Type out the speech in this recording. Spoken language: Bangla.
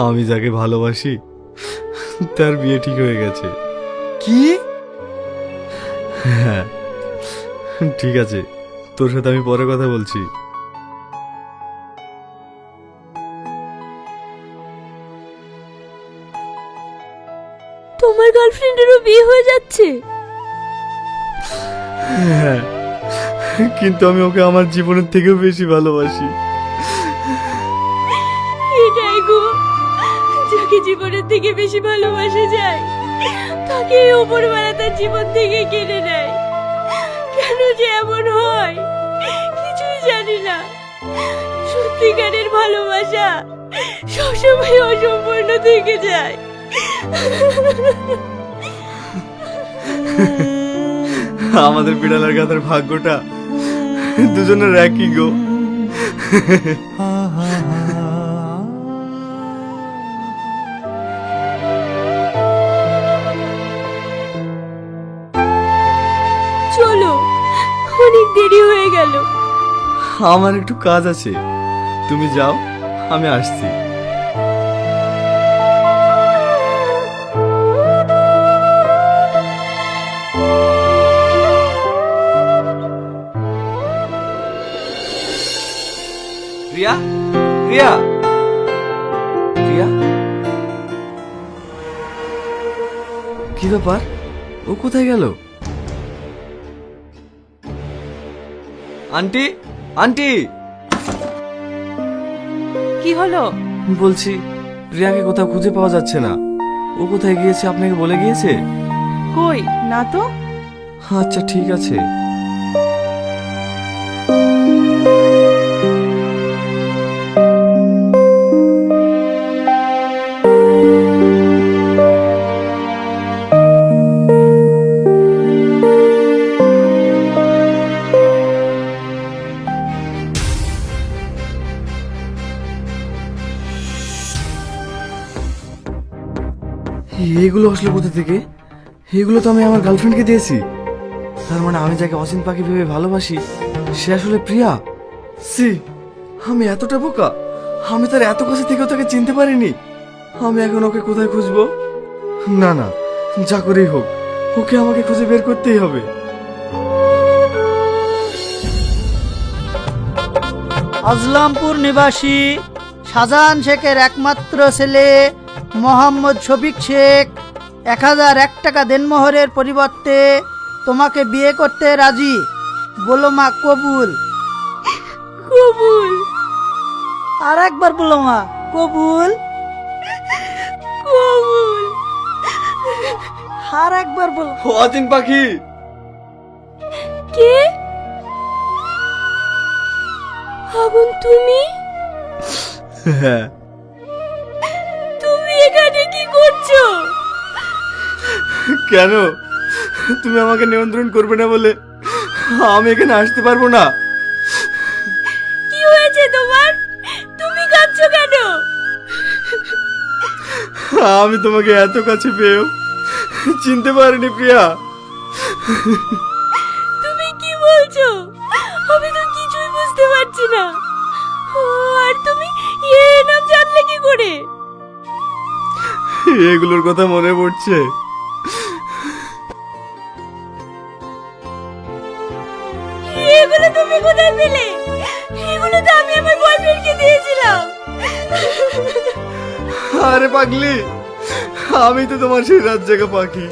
আমি যাকে ভালোবাসি তার বিয়ে ঠিক হয়ে গেছে। কি? হ্যাঁ, ঠিক আছে, তোর সাথে আমি পরে কথা বলছি। তোমার গার্লফ্রেন্ডেরও বিয়ে হয়ে যাচ্ছে? হ্যাঁ, কিন্তু আমি ওকে আমার জীবনের থেকেও বেশি ভালোবাসি। এটাই গো, যাকে জীবনের থেকে বেশি ভালোবাসা যায় তাকে ওপরওয়ালা তার জীবন থেকে কেড়ে নেয়। কেন যে এমন হয় কিছুই জানি না। সত্যিকারের ভালোবাসা সবসময় অসম্পূর্ণ থেকে যায়। আমাদের বিড়ালের গাধার ভাগ্যটা দুজনের একই গো। চলো, অনেক দেরি হয়ে গেল। আমার একটু কাজ আছে, তুমি যাও, আমি আসছি। রিয়া, রিয়া, রিয়া, কি ব্যাপার? ও কোথায় গেল? আন্টি, আন্টি, কি হলো? বলছি প্রিয়াকে কোথাও খুঁজে পাওয়া যাচ্ছে না। ও কোথায় গিয়েছে আপনাকে বলে গিয়েছে? কই না তো। আচ্ছা, ঠিক আছে। এগুলো আসলে কোথা থেকে? এগুলো তো আমি আমার গার্লফ্রেন্ডকে দিয়েছি। তার মানে আমি যাকে অসীম পাখি ভেবে ভালোবাসি সে আসলে প্রিয়া। সি, আমি এতটা বোকা! আমি তার এত কাছে থেকেও তাকে চিনতে পারিনি। আমি এখন ওকে কোথায় খুঁজবো? না না, যা করেই হোক ওকে আমাকে খুঁজে বের করতেই হবে। আজলামপুর নিবাসী শাহজাহান শেখের একমাত্র ছেলে মোহাম্মদ শফিক শেখ 1001 টাকা দেনমোহরের পরিবর্তে তোমাকে বিয়ে করতে রাজি। বলো মা কবুল? কবুল। আর একবার বলো মা কবুল? কবুল। আর একবার বলো। অসীম পাখি, কে? আগুন, তুমি? হ্যাঁ। তুমি এখানে কি করছো? কেন? তুমি আমাকে নিয়ন্ত্রণ করবে না বলে আমি এখানে আসতে পারবো না? কি হয়েছে তোমার? তুমি কাঁদছো কেন? আমি তোমাকে এত কাছে পেয়েও চিনতে পারিনি প্রিয়া। তুমি কি বলছো? আমি তো কিছুই বুঝতে পারছি না। ও, আর তুমি এর নাম জানলে কি করে? এগুলোর কথা মনে পড়ছে। এগুলো তুমি কোথায় পেলে? এগুলো তো আমি আমার বয়ফ্রেন্ডকে দিয়েছিলাম। আরে পাগলি, আমি তো তোমার সেই রাত জাগা পাখি।